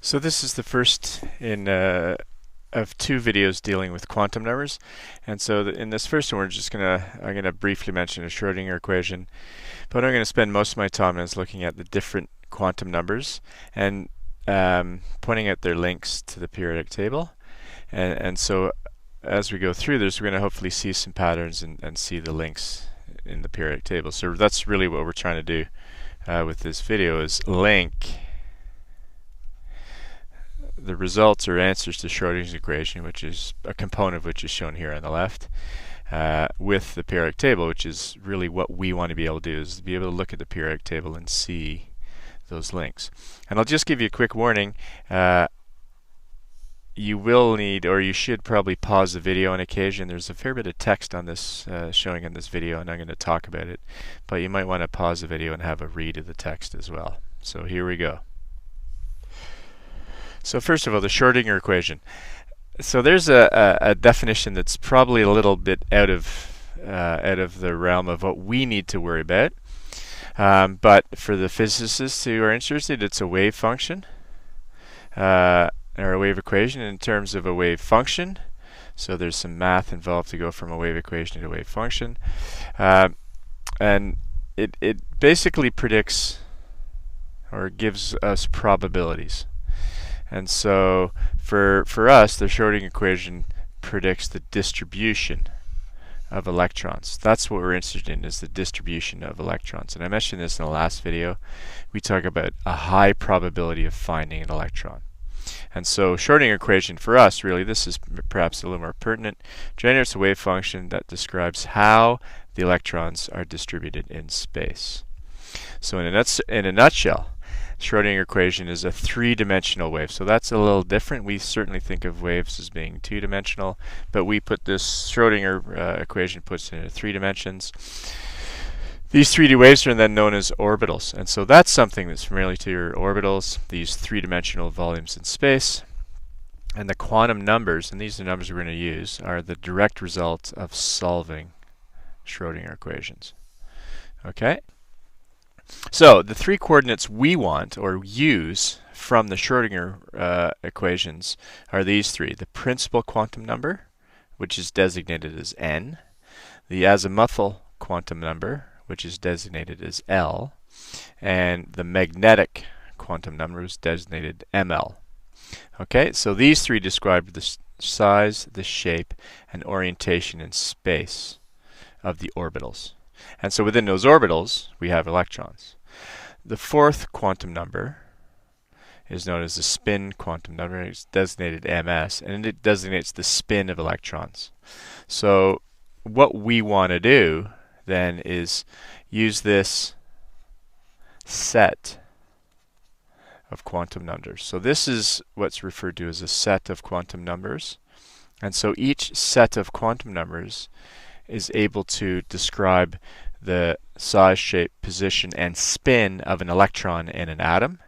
So this is the first in of two videos dealing with quantum numbers, and so in this first one I'm gonna briefly mention a Schrödinger equation, but I'm going to spend most of my time is looking at the different quantum numbers and pointing out their links to the periodic table, and so as we go through this, we're going to hopefully see some patterns and see the links in the periodic table. So that's really what we're trying to do with this video, is link the results or answers to Schrödinger's equation, which is a component of which is shown here on the left, with the periodic table, which is really what we want to be able to do, is to be able to look at the periodic table and see those links. And I'll just give you a quick warning. You will need, or you should probably pause the video on occasion. There's a fair bit of text on this showing in this video, and I'm going to talk about it, but you might want to pause the video and have a read of the text as well. So here we go. So first of all, the Schrödinger equation. So there's a definition that's probably a little bit out of the realm of what we need to worry about. But for the physicists who are interested, it's a wave function, or a wave equation in terms of a wave function. So there's some math involved to go from a wave equation to a wave function. And it basically predicts or gives us probabilities. And so for us, the Schrödinger equation predicts the distribution of electrons. That's what we're interested in, is the distribution of electrons. And I mentioned this in the last video. We talk about a high probability of finding an electron. And so Schrödinger equation for us, really, this is perhaps a little more pertinent, generates a wave function that describes how the electrons are distributed in space. So in a nutshell, Schrödinger equation is a three-dimensional wave. So that's a little different. We certainly think of waves as being two-dimensional, but we put this Schrödinger equation puts it in 3 dimensions. These 3D waves are then known as orbitals, and so that's something that's familiar to your orbitals, these three-dimensional volumes in space. And the quantum numbers, and these are the numbers we're going to use, are the direct result of solving Schrödinger equations. Okay? So the 3 coordinates we want or use from the Schrödinger equations are these 3. The principal quantum number, which is designated as n, the Azimuthal quantum number, which is designated as L, and the magnetic quantum number is designated ML. Okay, so these 3 describe the size, the shape, and orientation in space of the orbitals. And so within those orbitals, we have electrons. The 4th quantum number is known as the spin quantum number. It's designated ms, and it designates the spin of electrons. So what we want to do then is use this set of quantum numbers. So this is what's referred to as a set of quantum numbers. And so each set of quantum numbers is able to describe the size, shape, position, and spin of an electron in an atom.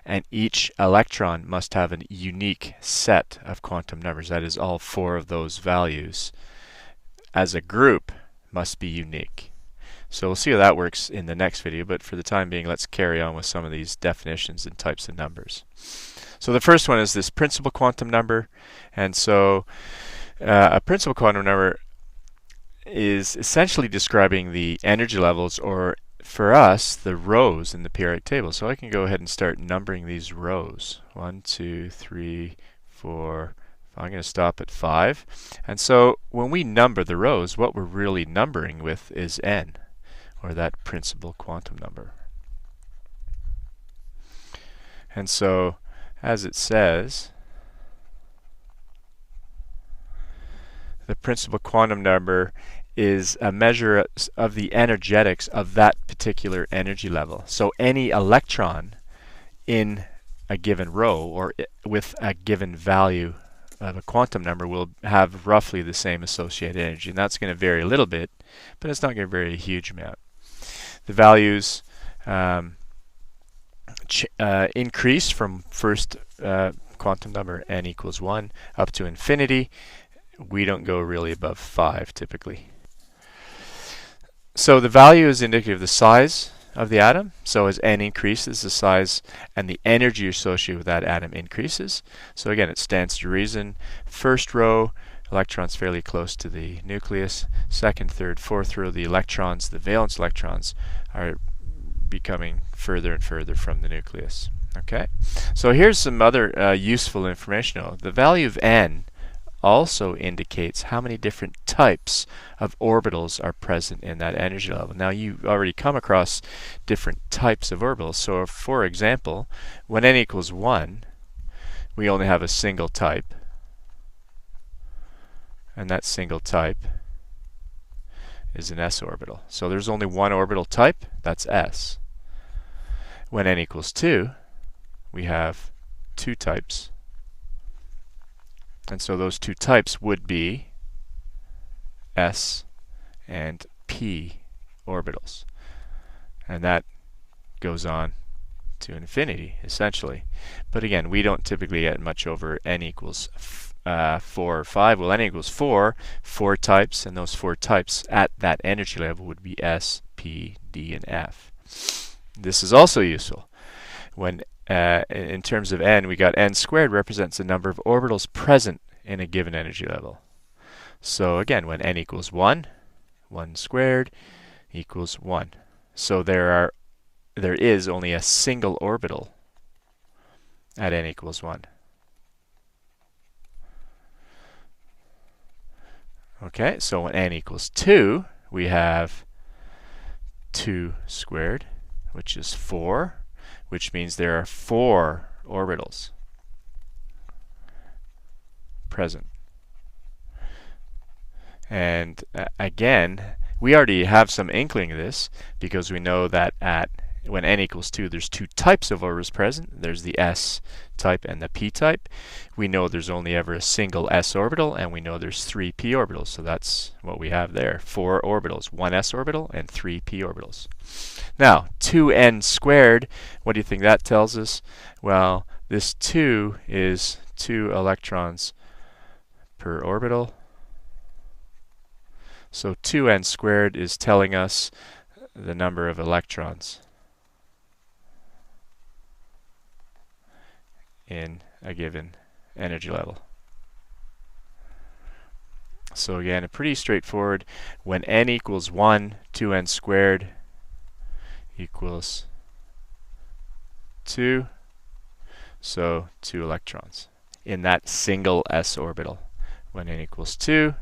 And each electron must have a unique set of quantum numbers. That is, all 4 of those values as a group must be unique. So we'll see how that works in the next video, but for the time being, let's carry on with some of these definitions and types of numbers. So the first one is this principal quantum number. And so a principal quantum number is essentially describing the energy levels, or for us, the rows in the periodic table. So I can go ahead and start numbering these rows. 1, 2, 3, 4. I'm going to stop at 5. And so when we number the rows, what we're really numbering with is n, or that principal quantum number. And so, as it says, the principal quantum number is a measure of the energetics of that particular energy level. So any electron in a given row, or with a given value of a quantum number, will have roughly the same associated energy. And that's going to vary a little bit, but it's not going to vary a huge amount. The values increase from first quantum number n equals 1 up to infinity. We don't go really above 5 typically. So the value is indicative of the size of the atom. So as n increases, the size and the energy associated with that atom increases. So again, it stands to reason. First row, electrons fairly close to the nucleus. Second, third, fourth row, the electrons, the valence electrons, are becoming further and further from the nucleus. Okay, so here's some other useful information. The value of n also indicates how many different types of orbitals are present in that energy level. Now, you've already come across different types of orbitals. So, for example, when n equals 1, we only have a single type. And that single type is an s orbital. So there's only one orbital type, that's s. When n equals 2, we have two types. And so those two types would be s and p orbitals. And that goes on to infinity, essentially. But again, we don't typically get much over n equals 4 or 5. Well, n equals 4 types, and those 4 types at that energy level would be s, p, d, and f. This is also useful. When in terms of n, we got n squared represents the number of orbitals present in a given energy level. So again, when n equals 1, 1 squared equals 1. So there is only a single orbital at n equals 1. Okay, so when n equals 2, we have 2 squared, which is 4, which means there are 4 orbitals present. And again, we already have some inkling of this because we know that when n equals 2, there's 2 types of orbitals present. There's the s type and the p type. We know there's only ever a single s orbital, and we know there's 3 p orbitals. So that's what we have there. 4 orbitals, 1 s orbital and 3 p orbitals. Now, 2n squared, what do you think that tells us? Well, this 2 is 2 electrons per orbital. So 2n squared is telling us the number of electrons in a given energy level. So again, pretty straightforward. When n equals 1, 2n squared equals 2. So 2 electrons in that single s orbital. When n equals 2,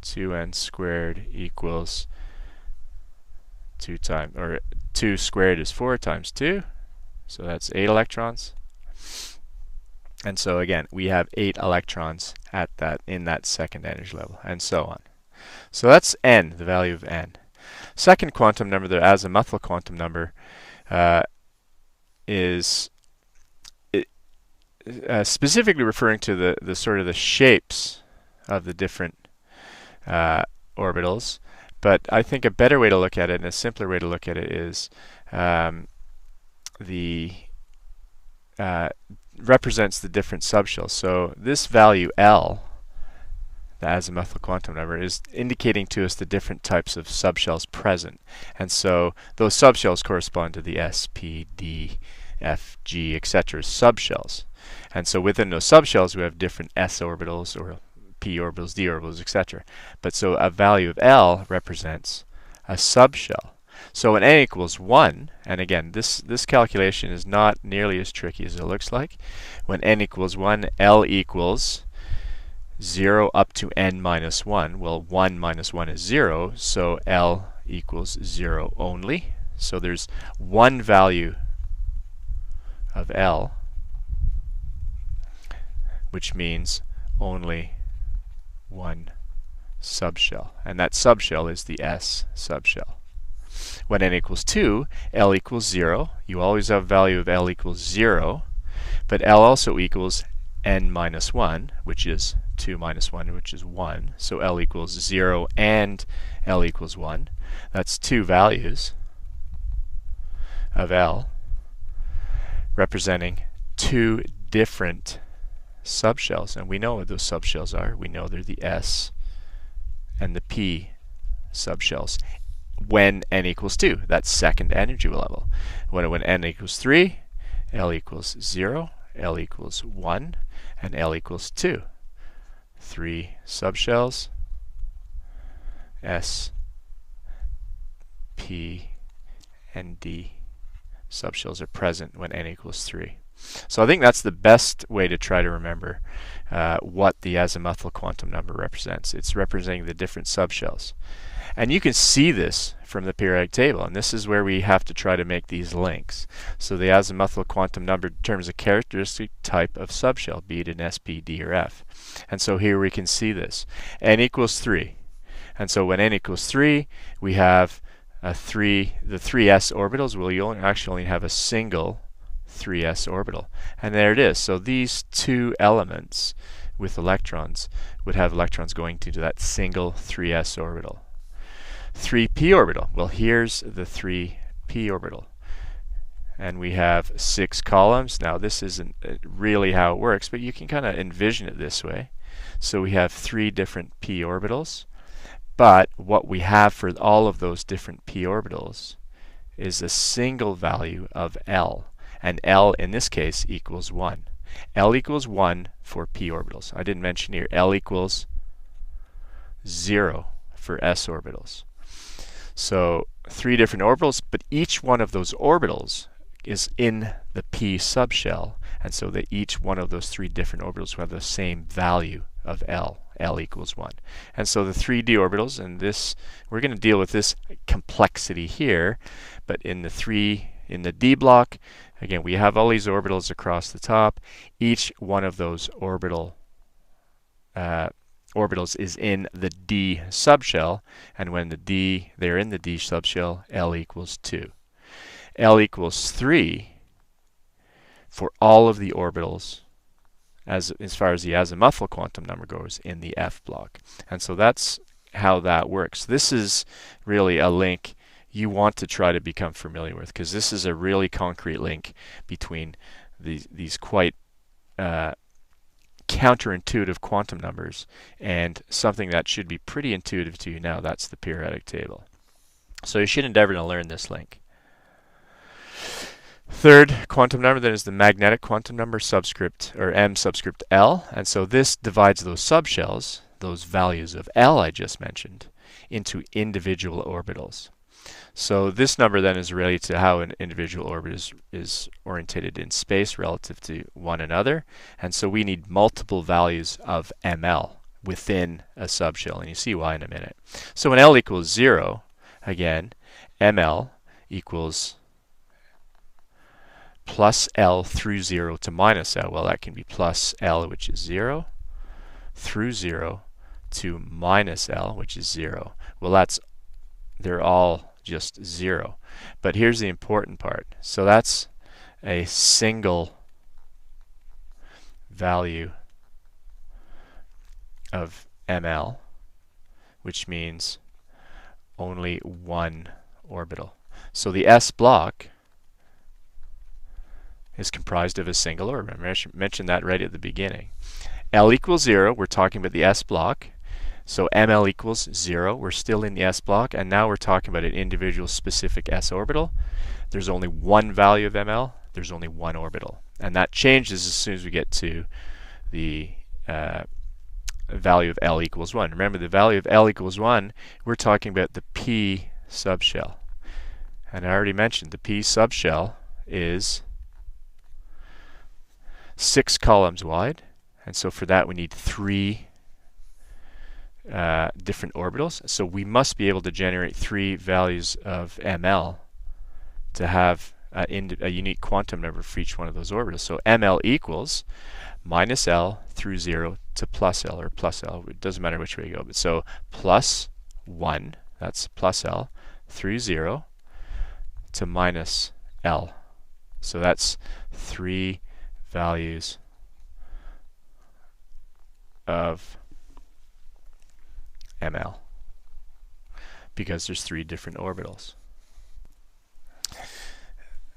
2n squared equals 2 times, or 2 squared is 4 times 2. So that's 8 electrons. And so again, we have 8 electrons in that second energy level, and so on. So that's n, the value of n. Second quantum number, the Azimuthal quantum number, is specifically referring to the sort of the shapes of the different orbitals. But I think a better way to look at it, and a simpler way to look at it, is represents the different subshells. So this value L, the Azimuthal quantum number, is indicating to us the different types of subshells present. And so those subshells correspond to the S, P, D, F, G, etc. subshells. And so within those subshells we have different S orbitals, or P orbitals, D orbitals, etc. But so a value of L represents a subshell. So when n equals 1, and again, this calculation is not nearly as tricky as it looks like. When n equals 1, L equals 0 up to n minus 1. Well, 1 minus 1 is 0, so L equals 0 only. So there's one value of L, which means only one subshell. And that subshell is the S subshell. When n equals 2, L equals 0. You always have a value of L equals 0. But L also equals n minus 1, which is 2 minus 1, which is 1. So L equals 0 and L equals 1. That's two values of L, representing two different subshells. And we know what those subshells are. We know they're the S and the P subshells. when n equals 2, that second energy level. When n equals 3, L equals 0, L equals 1, and L equals 2. 3 subshells, S, P, and D subshells are present when n equals 3. So I think that's the best way to try to remember what the azimuthal quantum number represents. It's representing the different subshells. And you can see this from the periodic table, and this is where we have to try to make these links. So the azimuthal quantum number determines a characteristic type of subshell, be it an S, P, D, or F. And so here we can see this. N equals 3. And so when n equals 3, we have the 3s orbitals. We'll actually only have a single 3s orbital. And there it is. So these two elements with electrons would have electrons going to that single 3s orbital. 3p orbital. Well, here's the 3p orbital. And we have 6 columns. Now, this isn't really how it works, but you can kind of envision it this way. So we have 3 different p orbitals. But what we have for all of those different p orbitals is a single value of L. And L, in this case, equals 1. L equals 1 for p orbitals. I didn't mention here, L equals 0 for s orbitals. So 3 different orbitals, but each one of those orbitals is in the p subshell. And so that each one of those 3 different orbitals will have the same value of L. L equals 1. And so the 3d orbitals, and this, we're going to deal with this complexity here, but in the d block, again, we have all these orbitals across the top. Each one of those orbitals is in the d subshell, and when they're in the d subshell, L equals 2. L equals 3 for all of the orbitals as far as the azimuthal quantum number goes in the F block. And so that's how that works. This is really a link you want to try to become familiar with, because this is a really concrete link between these quite counterintuitive quantum numbers and something that should be pretty intuitive to you now. That's the periodic table. So you should endeavor to learn this link. Third quantum number then is the magnetic quantum number subscript, or M subscript L. And so this divides those subshells, those values of L I just mentioned, into individual orbitals. So this number then is related to how an individual orbit is orientated in space relative to one another. And so we need multiple values of ML within a subshell. And you see why in a minute. So when L equals 0, again, ML equals plus L through 0 to minus L. Well, that can be plus L, which is 0, through 0 to minus L, which is 0. Well, they're all just 0. But here's the important part. So that's a single value of ML, which means only one orbital. So the S block is comprised of a single orbital. I mentioned that right at the beginning. L equals 0, we're talking about the S block. So ML equals 0, we're still in the S block, and now we're talking about an individual specific S orbital. There's only one value of ML, there's only one orbital. And that changes as soon as we get to the value of L equals 1. Remember, the value of L equals 1, we're talking about the P subshell. And I already mentioned the P subshell is 6 columns wide, and so for that we need 3 different orbitals. So we must be able to generate 3 values of ML to have a unique quantum number for each one of those orbitals. So ML equals minus L through 0 to plus L, or plus L. It doesn't matter which way you go. But so plus 1, that's plus L, through 0 to minus L. So that's 3 values of ML, because there's 3 different orbitals.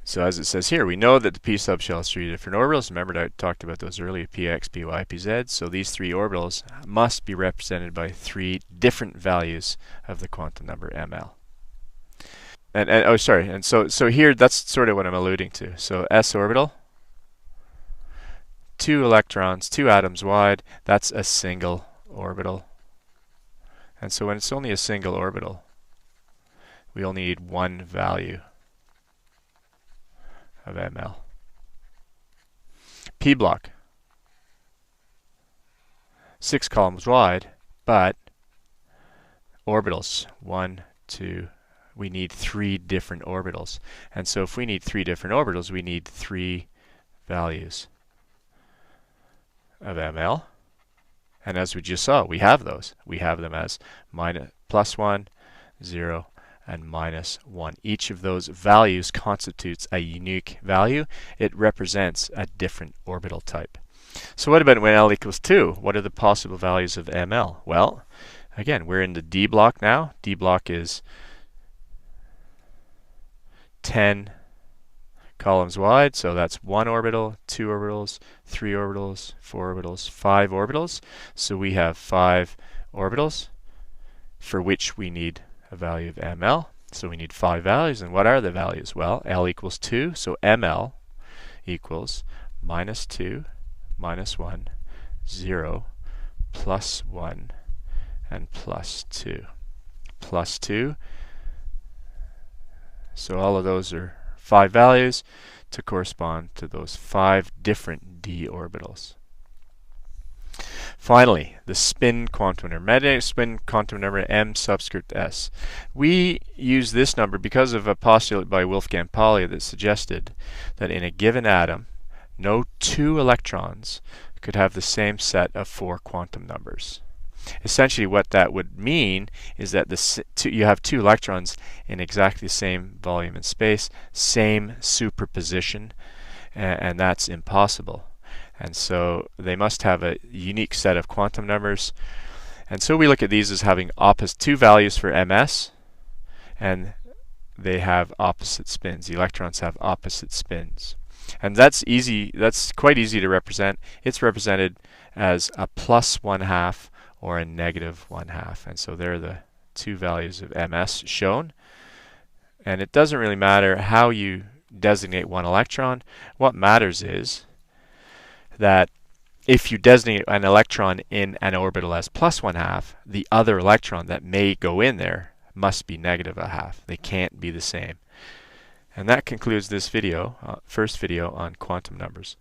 So as it says here, we know that the P subshell has 3 different orbitals. Remember I talked about those earlier, Px, Py, Pz. So these 3 orbitals must be represented by 3 different values of the quantum number ML. and oh, sorry. And so here, that's sort of what I'm alluding to. So s orbital, 2 electrons, 2 atoms wide. That's a single orbital. And so when it's only a single orbital, we only need one value of ml. P block, 6 columns wide, but orbitals, 1, 2, we need 3 different orbitals. And so if we need 3 different orbitals, we need 3 values of ml. And as we just saw, we have those. We have them as +1, 0, and -1. Each of those values constitutes a unique value. It represents a different orbital type. So what about when L equals 2? What are the possible values of ml? Well, again, we're in the D block now. D block is 10 columns wide, so that's 1 orbital, 2 orbitals, 3 orbitals, 4 orbitals, 5 orbitals. So we have 5 orbitals for which we need a value of ml. So we need 5 values. And what are the values? Well, L equals 2, so ml equals -2, -1, 0, +1, and +2. +2. So all of those are 5 values to correspond to those 5 different d orbitals. Finally, the spin quantum number, magnetic spin quantum number m subscript s. We use this number because of a postulate by Wolfgang Pauli that suggested that in a given atom, no 2 electrons could have the same set of 4 quantum numbers. Essentially what that would mean is that you have 2 electrons in exactly the same volume and space, same superposition, and that's impossible. And so they must have a unique set of quantum numbers. And so we look at these as having 2 values for ms, and they have opposite spins. The electrons have opposite spins. And that's easy. That's quite easy to represent. It's represented as a +1/2 or a -1/2. And so there are the 2 values of ms shown. And it doesn't really matter how you designate one electron. What matters is that if you designate an electron in an orbital as +1/2, the other electron that may go in there must be -1/2. They can't be the same. And that concludes this video, first video on quantum numbers.